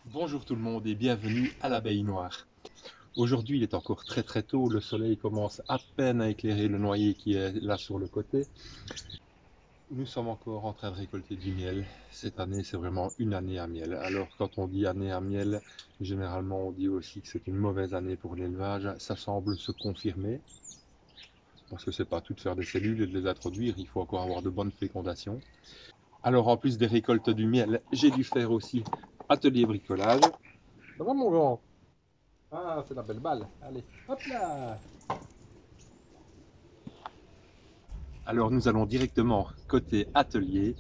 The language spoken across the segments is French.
Bonjour tout le monde et bienvenue à l'abeille noire. Aujourd'hui il est encore très tôt, le soleil commence à peine à éclairer le noyer qui est là sur le côté. Nous sommes encore en train de récolter du miel. Cette année c'est vraiment une année à miel. Alors quand on dit année à miel, généralement on dit aussi que c'est une mauvaise année pour l'élevage. Ça semble se confirmer. Parce que c'est pas tout de faire des cellules et de les introduire, il faut encore avoir de bonnes fécondations. Alors en plus des récoltes du miel, j'ai dû faire aussi atelier bricolage. Ça va mon grand? Ah, c'est la belle balle. Allez, hop là! Alors nous allons directement côté atelier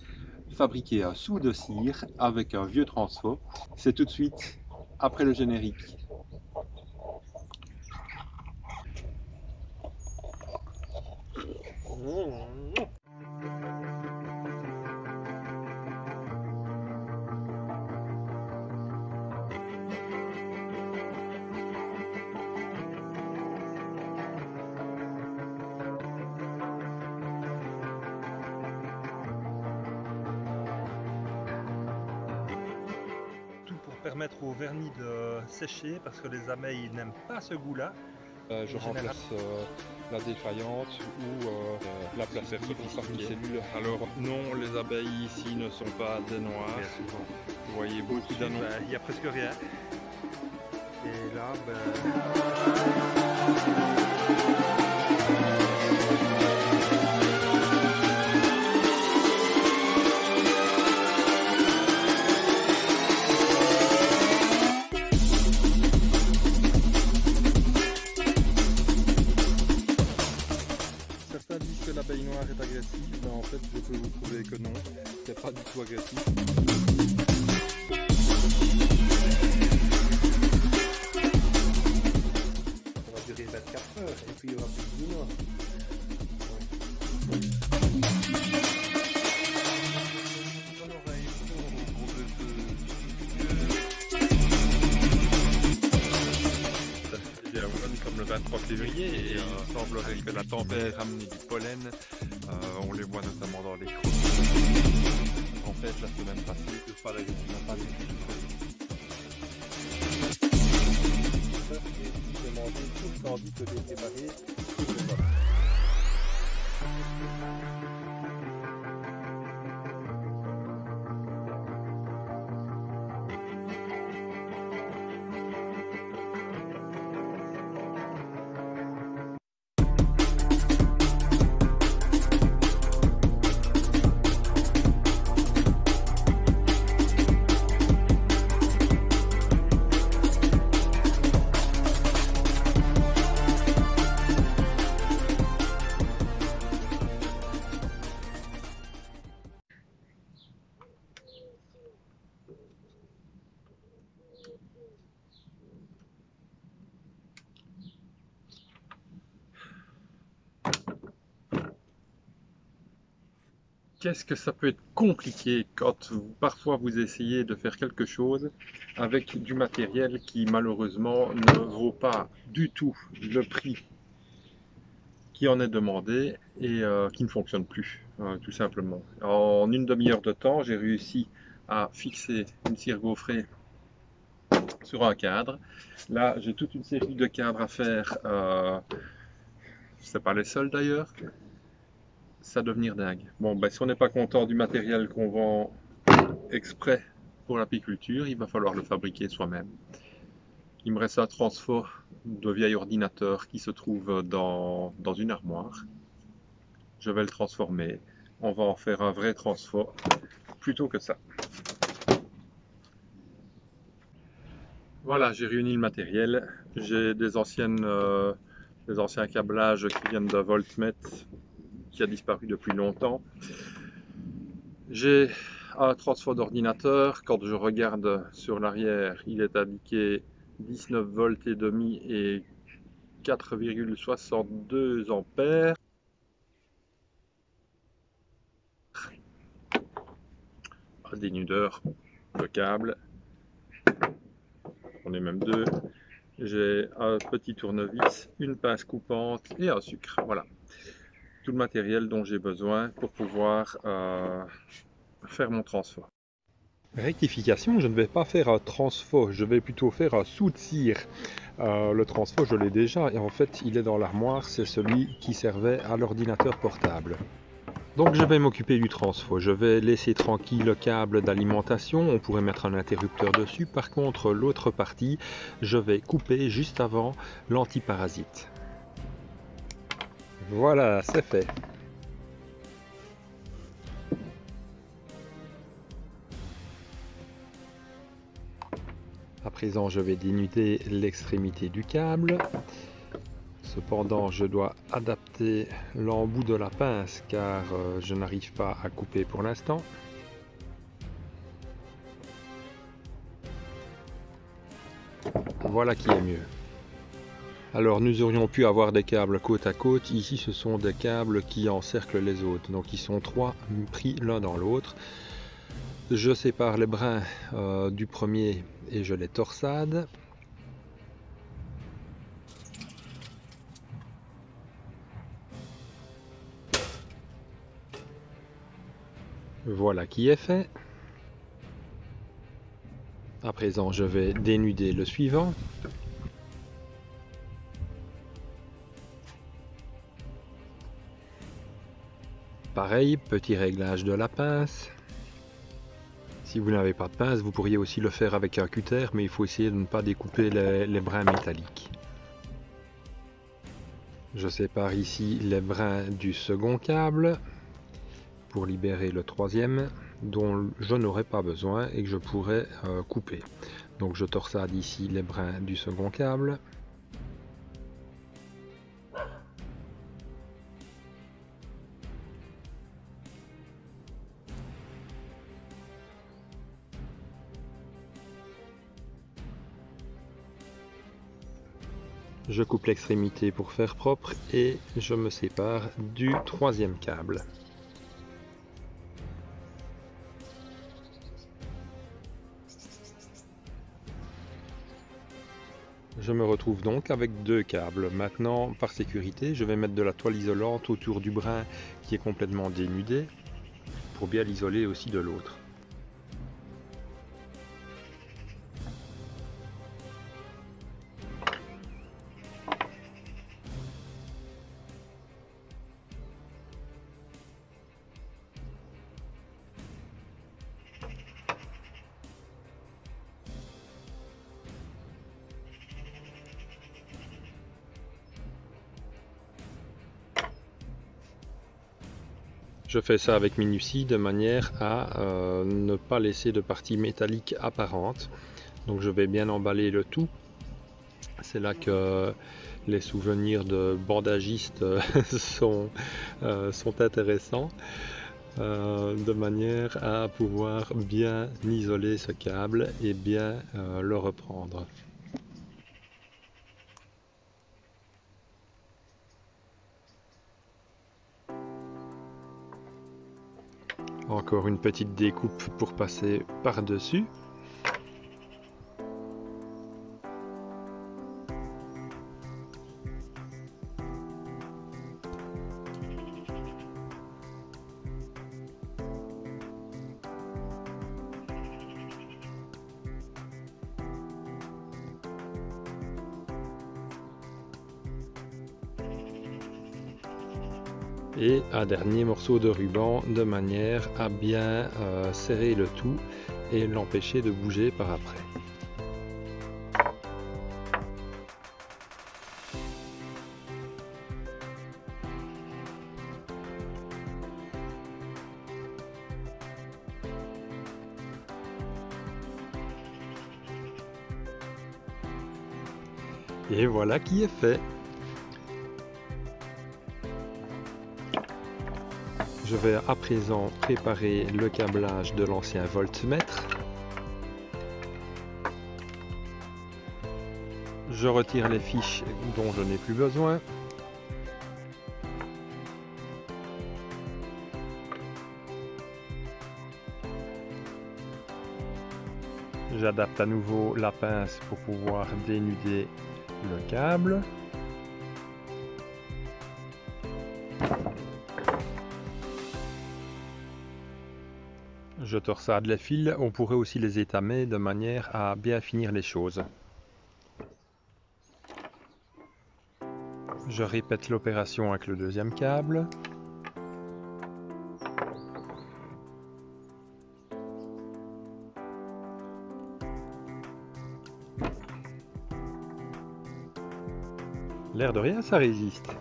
fabriquer un sou de cire avec un vieux transfo. C'est tout de suite après le générique. Pour permettre au vernis de sécher parce que les abeilles n'aiment pas ce goût-là. Je remplace la défaillante ou la placette parmi cellules. Alors non, les abeilles ici ne sont pas des noires. Vous voyez beaucoup d'annonces. Il n'y a presque rien. Et là, Certains disent que l'abeille noire est agressive, mais en fait je peux vous prouver que non, c'est pas du tout agressif. ça va durer 24 heures et puis il y aura plus de noir. Nous sommes le 23 février et il semblerait que la tempête a ramené du pollen. On les voit notamment dans les creux. En fait, la semaine passée, le palais n'a pas du J'ai demandé tout le candy que j'ai préparé. Qu'est-ce que ça peut être compliqué quand parfois vous essayez de faire quelque chose avec du matériel qui malheureusement ne vaut pas du tout le prix qui en est demandé et qui ne fonctionne plus, tout simplement. En une demi-heure de temps, j'ai réussi à fixer une cire gaufrée sur un cadre. Là, j'ai toute une série de cadres à faire. C'est pas les seuls d'ailleurs. Ça va devenir dingue. Bon, ben, si on n'est pas content du matériel qu'on vend exprès pour l'apiculture, il va falloir le fabriquer soi-même. Il me reste un transfo de vieil ordinateur qui se trouve dans une armoire. Je vais le transformer. On va en faire un vrai transfo plutôt que ça. Voilà, j'ai réuni le matériel. J'ai des anciens câblages qui viennent de Voltmètre qui a disparu depuis longtemps. J'ai un transfo d'ordinateur. Quand je regarde sur l'arrière, il est indiqué 19 volts et demi et 4,62 ampères. Un dénudeur de câble. On est même deux. j'ai un petit tournevis, une pince coupante et un sucre. Voilà, tout le matériel dont j'ai besoin pour pouvoir faire mon transfo. Rectification, je ne vais pas faire un transfo, je vais plutôt faire un sous-tire. Le transfo, je l'ai déjà et en fait, il est dans l'armoire, c'est celui qui servait à l'ordinateur portable. Donc je vais m'occuper du transfo, je vais laisser tranquille le câble d'alimentation, on pourrait mettre un interrupteur dessus. Par contre, l'autre partie, je vais couper juste avant l'antiparasite. Voilà, c'est fait. À présent, je vais dénuder l'extrémité du câble. Cependant, je dois adapter l'embout de la pince car je n'arrive pas à couper pour l'instant. Voilà qui est mieux. Alors, nous aurions pu avoir des câbles côte à côte. Ici, ce sont des câbles qui encerclent les autres. Donc, ils sont trois pris l'un dans l'autre. Je sépare les brins du premier et je les torsade. Voilà qui est fait. À présent, je vais dénuder le suivant. Pareil, petit réglage de la pince. Si vous n'avez pas de pince, vous pourriez aussi le faire avec un cutter, mais il faut essayer de ne pas découper les brins métalliques. Je sépare ici les brins du second câble pour libérer le troisième dont je n'aurai pas besoin et que je pourrais couper. Donc je torsade ici les brins du second câble. Je coupe l'extrémité pour faire propre et je me sépare du troisième câble. Je me retrouve donc avec deux câbles. Maintenant, par sécurité, je vais mettre de la toile isolante autour du brin qui est complètement dénudé pour bien l'isoler aussi de l'autre. Je fais ça avec minutie de manière à ne pas laisser de partie métallique apparente. Donc je vais bien emballer le tout. C'est là que les souvenirs de bandagiste sont intéressants. De manière à pouvoir bien isoler ce câble et bien le reprendre. Encore une petite découpe pour passer par-dessus. Et un dernier morceau de ruban de manière à bien serrer le tout et l'empêcher de bouger par après. Et voilà qui est fait. Je vais à présent préparer le câblage de l'ancien voltmètre. Je retire les fiches dont je n'ai plus besoin. J'adapte à nouveau la pince pour pouvoir dénuder le câble. Je torsade les fils, on pourrait aussi les étamer de manière à bien finir les choses. Je répète l'opération avec le deuxième câble. L'air de rien, ça résiste.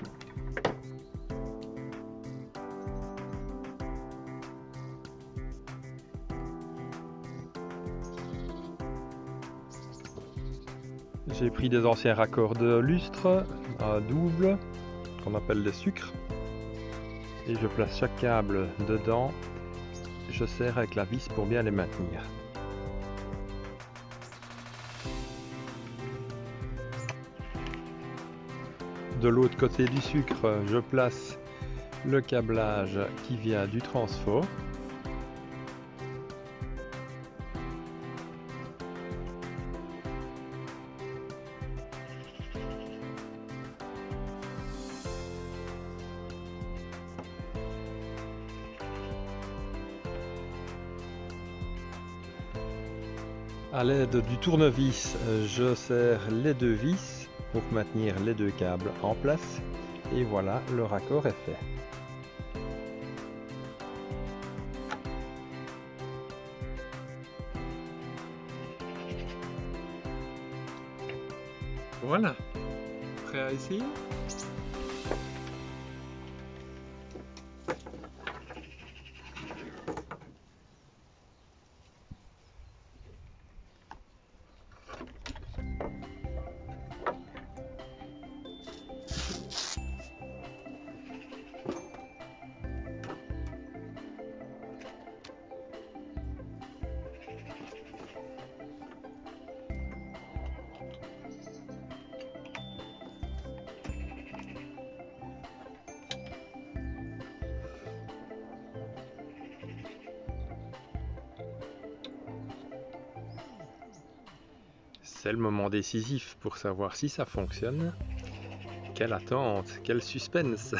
J'ai pris des anciens raccords de lustre à double, qu'on appelle des sucres, et je place chaque câble dedans. Je serre avec la vis pour bien les maintenir. De l'autre côté du sucre, je place le câblage qui vient du transfo. À l'aide du tournevis, je serre les deux vis pour maintenir les deux câbles en place et voilà, le raccord est fait. Voilà, prêt à essayer? C'est le moment décisif pour savoir si ça fonctionne. Quelle attente, quel suspense!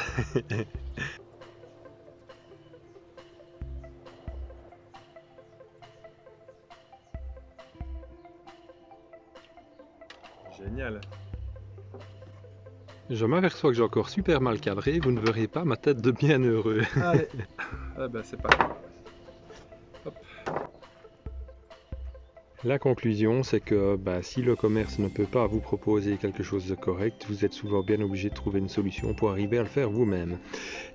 Génial. Je m'aperçois que j'ai encore super mal cadré, vous ne verrez pas ma tête de bien heureux. Allez, ah ben c'est parti. Hop. La conclusion, c'est que si le commerce ne peut pas vous proposer quelque chose de correct, vous êtes souvent bien obligé de trouver une solution pour arriver à le faire vous-même.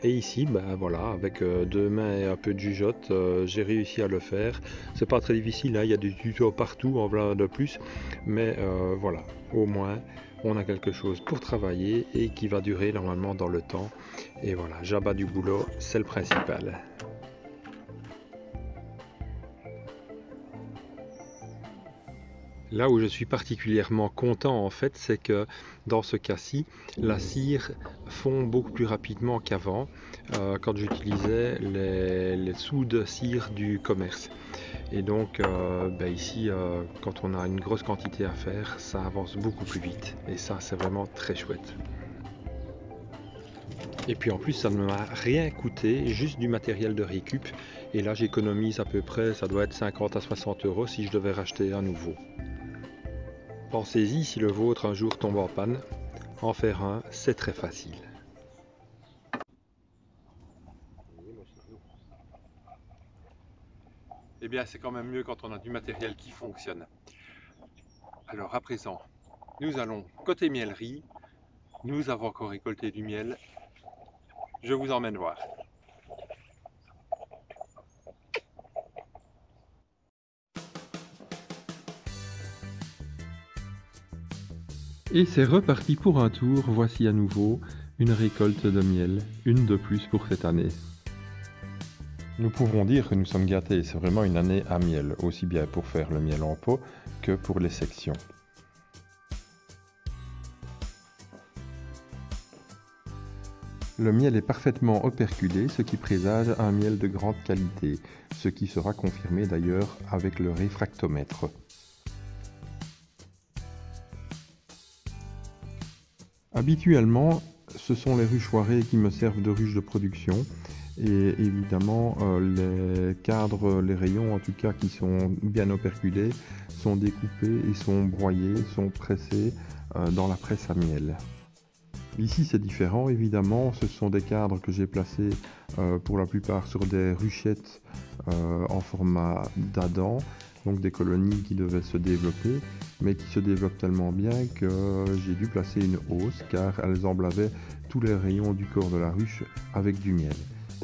Et ici, voilà, avec deux mains et un peu de jugeote, j'ai réussi à le faire. C'est pas très difficile, hein, il y a des tutos partout, en plein de plus, mais voilà, au moins on a quelque chose pour travailler et qui va durer normalement dans le temps. Et voilà, j'abats du boulot, c'est le principal. Là où je suis particulièrement content en fait, c'est que dans ce cas-ci, la cire fond beaucoup plus rapidement qu'avant quand j'utilisais les soudes cire du commerce. Et donc ici, quand on a une grosse quantité à faire, ça avance beaucoup plus vite. Et ça, c'est vraiment très chouette. Et puis en plus, ça ne m'a rien coûté, juste du matériel de récup. Et là, j'économise à peu près, ça doit être 50 à 60 € si je devais racheter un nouveau. Pensez-y, si le vôtre un jour tombe en panne, en faire un, c'est très facile. Eh bien, c'est quand même mieux quand on a du matériel qui fonctionne. Alors à présent, nous allons côté mielerie. Nous avons encore récolté du miel. Je vous emmène voir. Et c'est reparti pour un tour, voici à nouveau une récolte de miel, une de plus pour cette année. Nous pouvons dire que nous sommes gâtés, c'est vraiment une année à miel, aussi bien pour faire le miel en pot que pour les sections. Le miel est parfaitement operculé, ce qui présage un miel de grande qualité, ce qui sera confirmé d'ailleurs avec le réfractomètre. Habituellement, ce sont les ruches foirées qui me servent de ruches de production. Et évidemment, les cadres, les rayons en tout cas qui sont bien operculés, sont découpés et sont broyés, sont pressés dans la presse à miel. Ici c'est différent, évidemment, ce sont des cadres que j'ai placés pour la plupart sur des ruchettes en format d'Adam, donc des colonies qui devaient se développer, mais qui se développent tellement bien que j'ai dû placer une hausse car elles emblavaient tous les rayons du corps de la ruche avec du miel.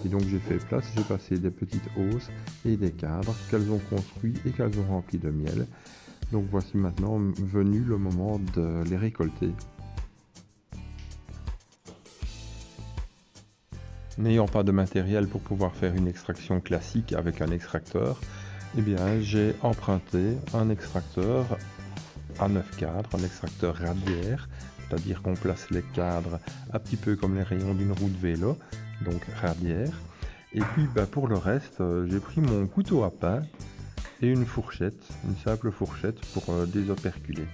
Et donc j'ai fait place, j'ai passé des petites hausses et des cadres qu'elles ont construits et qu'elles ont remplis de miel. Donc voici maintenant venu le moment de les récolter. N'ayant pas de matériel pour pouvoir faire une extraction classique avec un extracteur, eh bien j'ai emprunté un extracteur à 9 cadres, un extracteur radiaire, c'est-à-dire qu'on place les cadres un petit peu comme les rayons d'une roue de vélo, donc radiaire. Et puis pour le reste, j'ai pris mon couteau à pain et une fourchette, une simple fourchette pour désoperculer.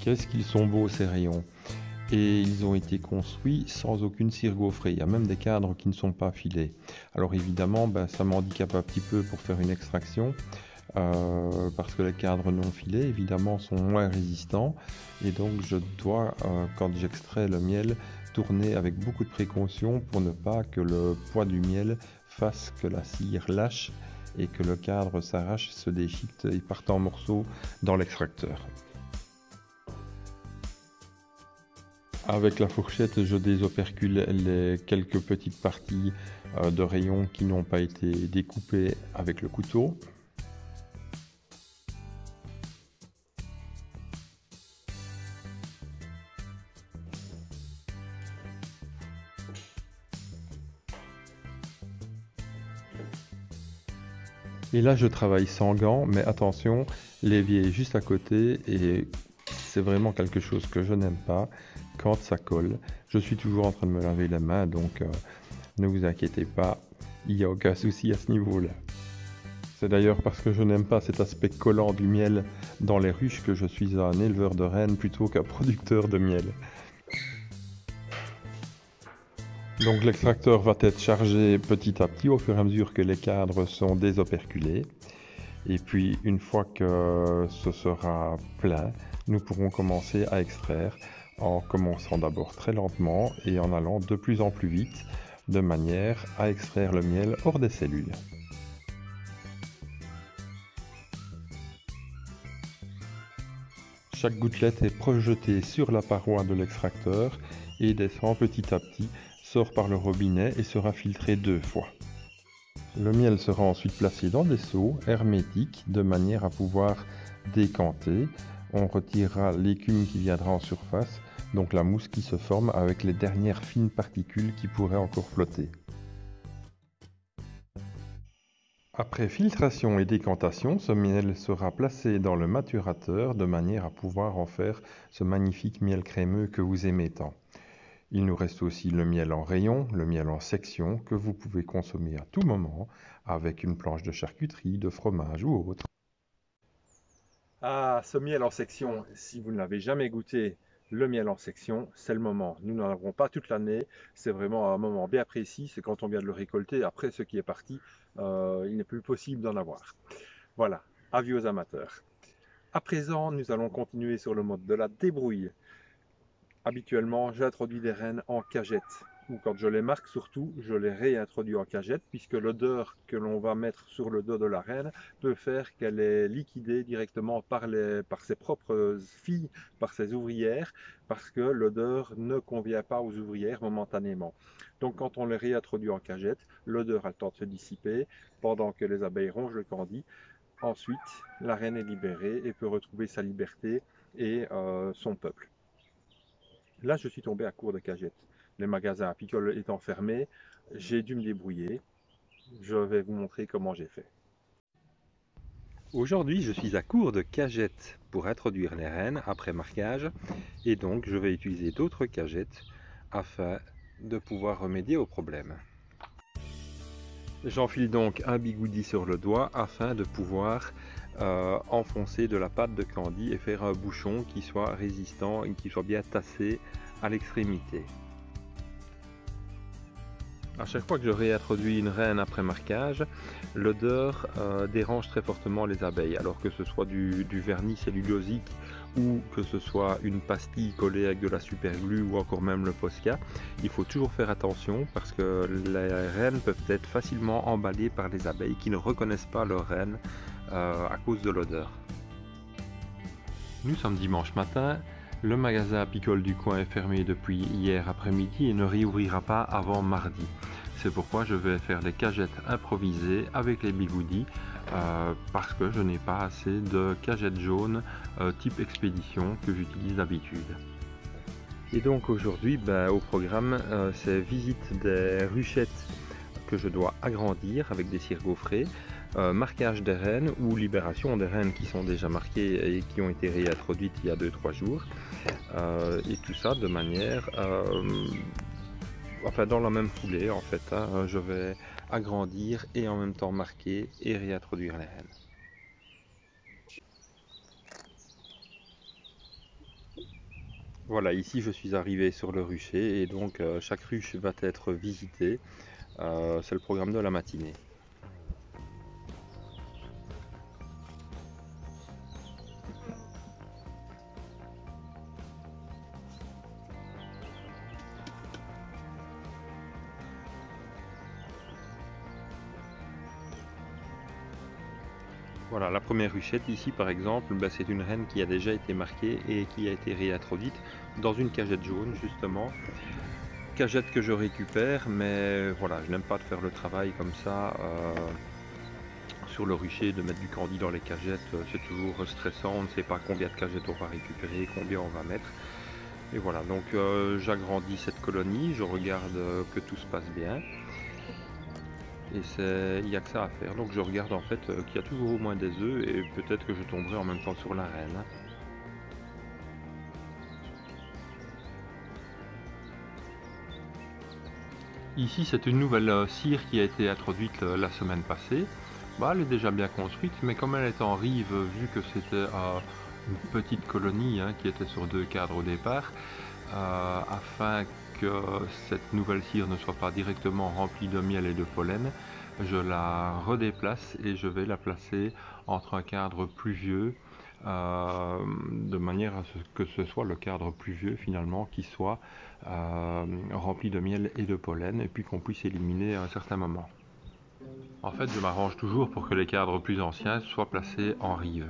Qu'est-ce qu'ils sont beaux ces rayons! Et ils ont été construits sans aucune cire gaufrée. Il y a même des cadres qui ne sont pas filés. Alors évidemment, ça m'handicape un petit peu pour faire une extraction, parce que les cadres non filés, évidemment, sont moins résistants. Et donc je dois, quand j'extrais le miel, tourner avec beaucoup de précaution pour ne pas que le poids du miel fasse que la cire lâche et que le cadre s'arrache, se déchiquette et parte en morceaux dans l'extracteur. Avec la fourchette, je désopercule les quelques petites parties de rayons qui n'ont pas été découpées avec le couteau. Et là, je travaille sans gants, mais attention, l'évier est juste à côté et c'est vraiment quelque chose que je n'aime pas. Quand ça colle, je suis toujours en train de me laver les mains, donc ne vous inquiétez pas, il n'y a aucun souci à ce niveau-là. C'est d'ailleurs parce que je n'aime pas cet aspect collant du miel dans les ruches que je suis un éleveur de rennes plutôt qu'un producteur de miel. Donc l'extracteur va être chargé petit à petit au fur et à mesure que les cadres sont désoperculés. Et puis une fois que ce sera plein, nous pourrons commencer à extraire en commençant d'abord très lentement et en allant de plus en plus vite, de manière à extraire le miel hors des cellules. Chaque gouttelette est projetée sur la paroi de l'extracteur et descend petit à petit, sort par le robinet et sera filtré 2 fois. Le miel sera ensuite placé dans des seaux hermétiques de manière à pouvoir décanter. On retirera l'écume qui viendra en surface, donc la mousse qui se forme avec les dernières fines particules qui pourraient encore flotter. Après filtration et décantation, ce miel sera placé dans le maturateur de manière à pouvoir en faire ce magnifique miel crémeux que vous aimez tant. Il nous reste aussi le miel en rayon, le miel en section que vous pouvez consommer à tout moment avec une planche de charcuterie, de fromage ou autre. Ah, ce miel en section, si vous ne l'avez jamais goûté, le miel en section, c'est le moment. Nous n'en avons pas toute l'année, c'est vraiment un moment bien précis, c'est quand on vient de le récolter. Après, ce qui est parti, il n'est plus possible d'en avoir. Voilà, avis aux amateurs. À présent, nous allons continuer sur le mode de la débrouille. Habituellement, j'introduis des rennes en cagette, ou quand je les marque surtout, je les réintroduis en cagette, puisque l'odeur que l'on va mettre sur le dos de la reine peut faire qu'elle est liquidée directement par ses propres filles, par ses ouvrières, parce que l'odeur ne convient pas aux ouvrières momentanément. Donc quand on les réintroduit en cagette, l'odeur a le temps de se dissiper, pendant que les abeilles rongent le candis. Ensuite, la reine est libérée et peut retrouver sa liberté et son peuple. Là, je suis tombé à court de cagettes. Les magasins apicoles étant fermés, j'ai dû me débrouiller. Je vais vous montrer comment j'ai fait. Aujourd'hui, je suis à court de cagettes pour introduire les rennes après marquage et donc je vais utiliser d'autres cagettes afin de pouvoir remédier au problème. J'enfile donc un bigoudi sur le doigt afin de pouvoir enfoncer de la pâte de candy et faire un bouchon qui soit résistant et qui soit bien tassé à l'extrémité. À chaque fois que je réintroduis une reine après marquage, l'odeur dérange très fortement les abeilles, alors que ce soit du vernis cellulosique ou que ce soit une pastille collée avec de la superglue ou encore même le Posca. Il faut toujours faire attention parce que les reines peuvent être facilement emballées par les abeilles qui ne reconnaissent pas leur reine à cause de l'odeur. Nous sommes dimanche matin. Le magasin apicole du coin est fermé depuis hier après-midi et ne réouvrira pas avant mardi. C'est pourquoi je vais faire les cagettes improvisées avec les bigoudis parce que je n'ai pas assez de cagettes jaunes type expédition que j'utilise d'habitude. Et donc aujourd'hui, au programme, c'est visite des ruchettes que je dois agrandir avec des cires gaufrées, marquage des reines ou libération des reines qui sont déjà marquées et qui ont été réintroduites il y a 2-3 jours. Et tout ça de manière, dans la même foulée en fait, je vais agrandir et en même temps marquer et réintroduire les reines. Voilà, ici je suis arrivé sur le rucher et donc chaque ruche va être visitée. C'est le programme de la matinée. Voilà, la première ruchette ici par exemple, c'est une reine qui a déjà été marquée et qui a été réintroduite dans une cagette jaune justement. Cagette que je récupère, mais voilà, je n'aime pas de faire le travail comme ça sur le rucher, de mettre du candy dans les cagettes, c'est toujours stressant, on ne sait pas combien de cagettes on va récupérer, combien on va mettre. Et voilà, donc j'agrandis cette colonie, je regarde que tout se passe bien. Et il n'y a que ça à faire, donc je regarde en fait qu'il y a toujours au moins des œufs et peut-être que je tomberai en même temps sur la reine. Ici c'est une nouvelle cire qui a été introduite la semaine passée. Elle est déjà bien construite, mais comme elle est en rive, vu que c'était une petite colonie qui était sur 2 cadres au départ, afin que cette nouvelle cire ne soit pas directement remplie de miel et de pollen, je la redéplace et je vais la placer entre un cadre pluvieux, de manière à ce que ce soit le cadre pluvieux finalement qui soit rempli de miel et de pollen et puis qu'on puisse éliminer à un certain moment. En fait, je m'arrange toujours pour que les cadres plus anciens soient placés en rive.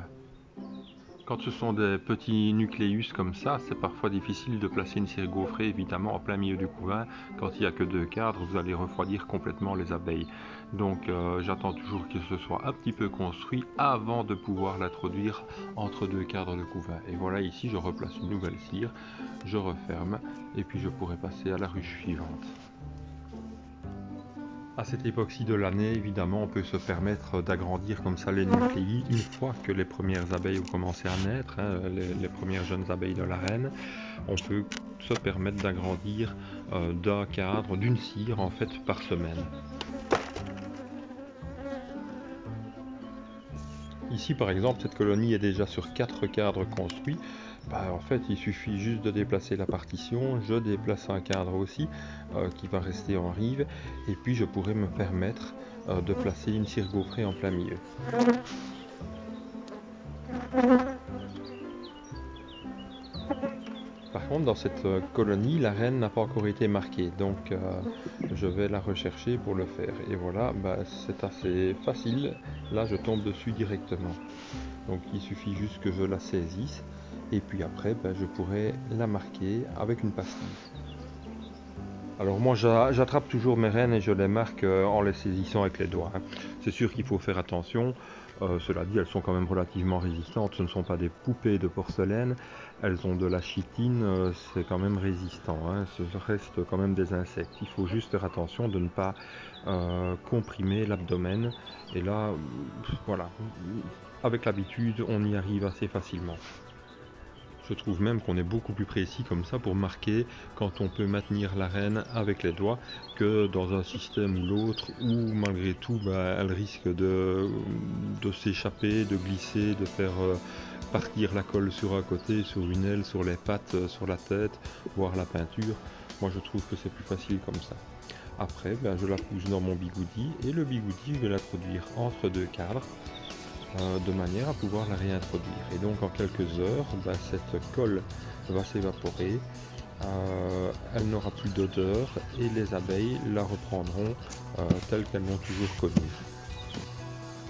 Quand ce sont des petits nucléus comme ça, c'est parfois difficile de placer une cire gaufrée évidemment en plein milieu du couvain. Quand il n'y a que 2 cadres, vous allez refroidir complètement les abeilles. Donc j'attends toujours que ce soit un petit peu construit avant de pouvoir l'introduire entre 2 cadres de couvain. Et voilà, ici je replace une nouvelle cire, je referme et puis je pourrai passer à la ruche suivante. À cette époque-ci de l'année, évidemment, on peut se permettre d'agrandir comme ça les nucléi une fois que les premières abeilles ont commencé à naître, les premières jeunes abeilles de la reine. On peut se permettre d'agrandir d'un cadre, d'une cire en fait par semaine. Ici par exemple, cette colonie est déjà sur 4 cadres construits. En fait, il suffit juste de déplacer la partition, je déplace un cadre aussi qui va rester en rive et puis je pourrais me permettre de placer une cire gaufrée en plein milieu. Par contre, dans cette colonie, la reine n'a pas encore été marquée, donc je vais la rechercher pour le faire. Et voilà, c'est assez facile, là je tombe dessus directement. Donc il suffit juste que je la saisisse. Et puis après, je pourrais la marquer avec une pastille. Alors moi, j'attrape toujours mes reines et je les marque en les saisissant avec les doigts. C'est sûr qu'il faut faire attention. Cela dit, elles sont quand même relativement résistantes. Ce ne sont pas des poupées de porcelaine. Elles ont de la chitine. C'est quand même résistant. Ce reste quand même des insectes. Il faut juste faire attention de ne pas comprimer l'abdomen. Et là, voilà. Avec l'habitude, on y arrive assez facilement. Je trouve même qu'on est beaucoup plus précis comme ça pour marquer quand on peut maintenir la renne avec les doigts que dans un système ou l'autre où malgré tout elle risque de s'échapper, de glisser, de faire partir la colle sur un côté, sur une aile, sur les pattes, sur la tête, voire la peinture. Moi je trouve que c'est plus facile comme ça. Après je la pousse dans mon bigoudi et le bigoudi je vais l'introduire entre deux cadres de manière à pouvoir la réintroduire. Et donc en quelques heures, cette colle va s'évaporer, elle n'aura plus d'odeur et les abeilles la reprendront telle qu'elles l'ont toujours connue.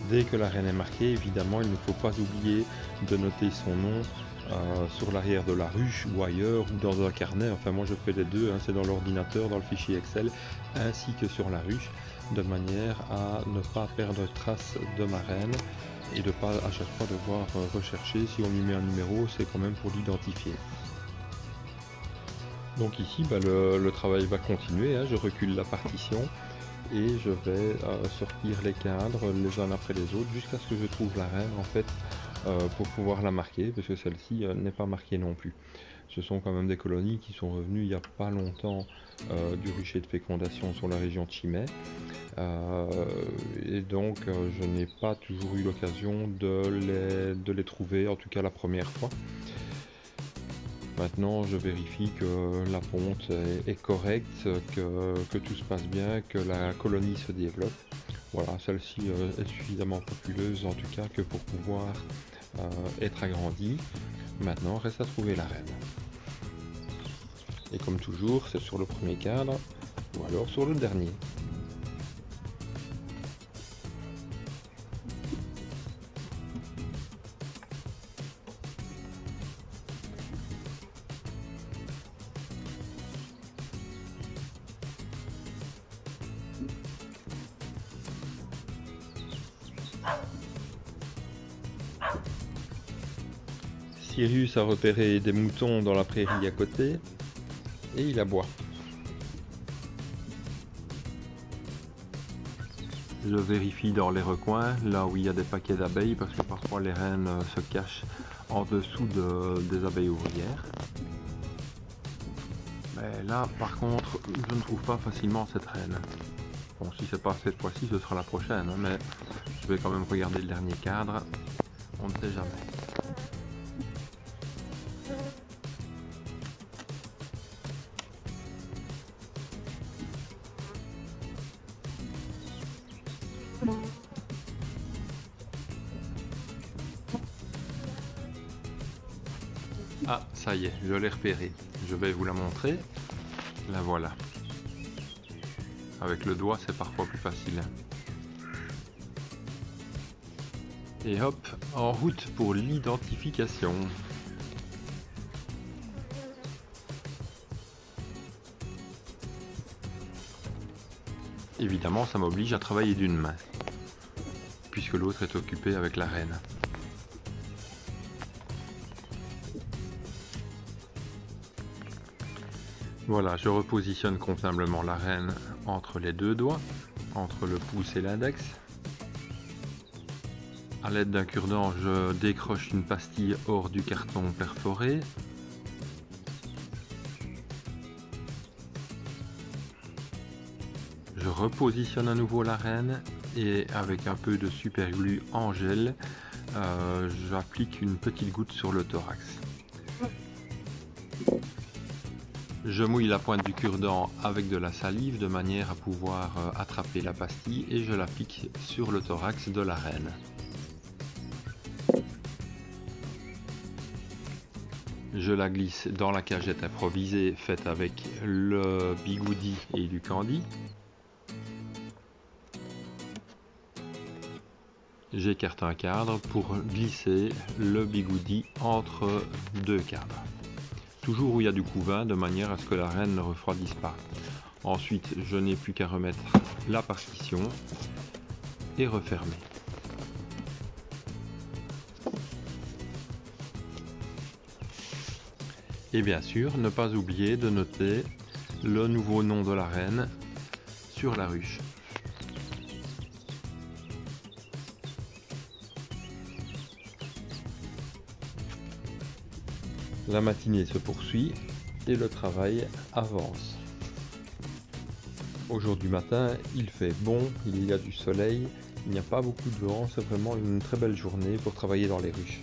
Dès que la reine est marquée, évidemment, il ne faut pas oublier de noter son nom sur l'arrière de la ruche ou ailleurs ou dans un carnet. Enfin moi je fais les deux, hein, c'est dans l'ordinateur, dans le fichier Excel, ainsi que sur la ruche, de manière à ne pas perdre trace de ma reine et de pas à chaque fois devoir rechercher. Si on lui met un numéro, c'est quand même pour l'identifier. Donc ici le travail va continuer, hein. Je recule la partition et je vais sortir les cadres les uns après les autres jusqu'à ce que je trouve la reine en fait pour pouvoir la marquer, parce que celle-ci n'est pas marquée non plus. Ce sont quand même des colonies qui sont revenues il n'y a pas longtemps du rucher de fécondation sur la région de Chimay. Et donc je n'ai pas toujours eu l'occasion de les trouver, en tout cas la première fois. Maintenant je vérifie que la ponte est correcte, que tout se passe bien, que la colonie se développe. Voilà, celle-ci est suffisamment populeuse en tout cas que pour pouvoir être agrandie. Maintenant reste à trouver la reine. Et comme toujours, c'est sur le premier cadre ou alors sur le dernier. Sirius a repéré des moutons dans la prairie à côté et il aboie. Je vérifie dans les recoins, là où il y a des paquets d'abeilles, parce que parfois les reines se cachent en dessous des abeilles ouvrières. Mais là, par contre, je ne trouve pas facilement cette reine. Bon, si c'est pas cette fois-ci, ce sera la prochaine, hein, mais je vais quand même regarder le dernier cadre, on ne sait jamais. Ah, ça y est, je l'ai repérée. Je vais vous la montrer. La voilà. Avec le doigt, c'est parfois plus facile. Et hop, en route pour l'identification. Évidemment, ça m'oblige à travailler d'une main, puisque l'autre est occupée avec la reine. Voilà, je repositionne convenablement la reine entre les deux doigts, entre le pouce et l'index. A l'aide d'un cure-dent, je décroche une pastille hors du carton perforé. Je repositionne à nouveau la reine et avec un peu de super glue en gel, j'applique une petite goutte sur le thorax. Je mouille la pointe du cure-dent avec de la salive de manière à pouvoir attraper la pastille et je l'applique sur le thorax de la reine. Je la glisse dans la cagette improvisée faite avec le bigoudi et du candy. J'écarte un cadre pour glisser le bigoudi entre deux cadres. Toujours où il y a du couvain, de manière à ce que la reine ne refroidisse pas. Ensuite, je n'ai plus qu'à remettre la partition et refermer. Et bien sûr, ne pas oublier de noter le nouveau nom de la reine sur la ruche. La matinée se poursuit et le travail avance. Aujourd'hui matin, il fait bon, il y a du soleil, il n'y a pas beaucoup de vent, c'est vraiment une très belle journée pour travailler dans les ruches.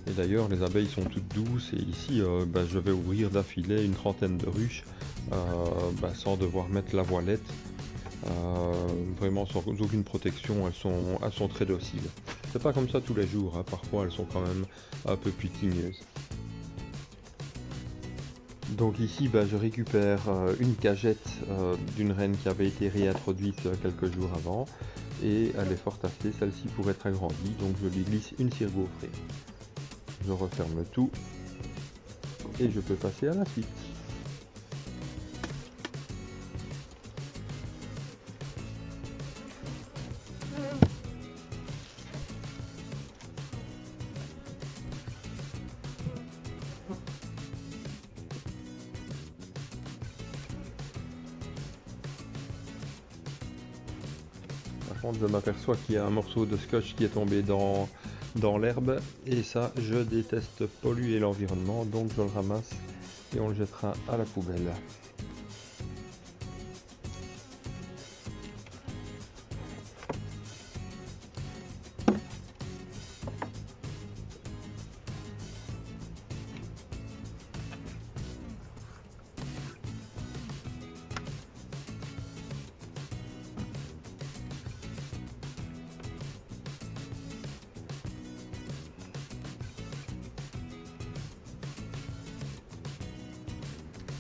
Et d'ailleurs, les abeilles sont toutes douces et ici, je vais ouvrir d'affilée une trentaine de ruches sans devoir mettre la voilette. Vraiment sans aucune protection, elles sont très dociles. C'est pas comme ça tous les jours, hein. Parfois elles sont quand même un peu putigneuses. Donc ici je récupère une cagette d'une reine qui avait été réintroduite quelques jours avant et elle est fort assez, celle-ci pourrait être agrandie, donc je lui glisse une cire gaufrée. Je referme tout et je peux passer à la suite. Par contre, je m'aperçois qu'il y a un morceau de scotch qui est tombé dans l'herbe et ça, je déteste polluer l'environnement, donc je le ramasse et on le jettera à la poubelle.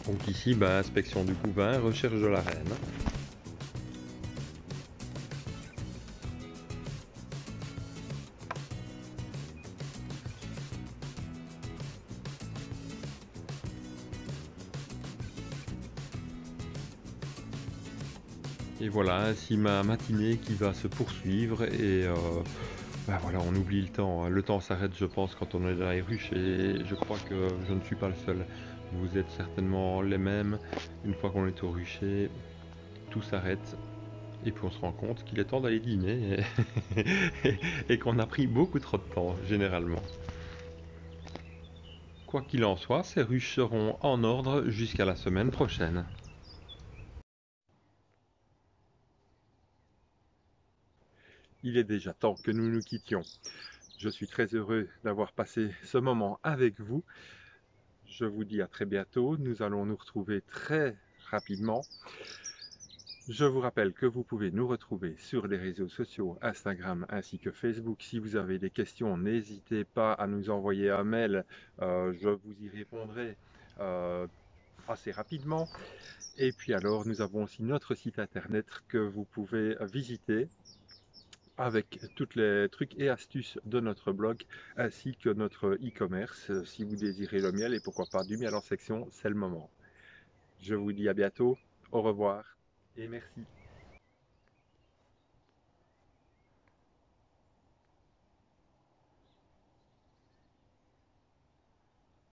Donc ici, inspection du couvain, recherche de la reine. Et voilà, ainsi ma matinée qui va se poursuivre et voilà, on oublie le temps, hein. Le temps s'arrête, je pense, quand on est dans les ruches et je crois que je ne suis pas le seul. Vous êtes certainement les mêmes. Une fois qu'on est au rucher, tout s'arrête et puis on se rend compte qu'il est temps d'aller dîner et qu'on a pris beaucoup trop de temps, généralement. Quoi qu'il en soit, ces ruches seront en ordre jusqu'à la semaine prochaine. Il est déjà temps que nous nous quittions. Je suis très heureux d'avoir passé ce moment avec vous. Je vous dis à très bientôt. Nous allons nous retrouver très rapidement. Je vous rappelle que vous pouvez nous retrouver sur les réseaux sociaux, Instagram ainsi que Facebook. Si vous avez des questions, n'hésitez pas à nous envoyer un mail. Je vous y répondrai assez rapidement. Et puis alors, nous avons aussi notre site internet que vous pouvez visiter avec tous les trucs et astuces de notre blog ainsi que notre e-commerce. Si vous désirez le miel et pourquoi pas du miel en section, c'est le moment. Je vous dis à bientôt, au revoir et merci.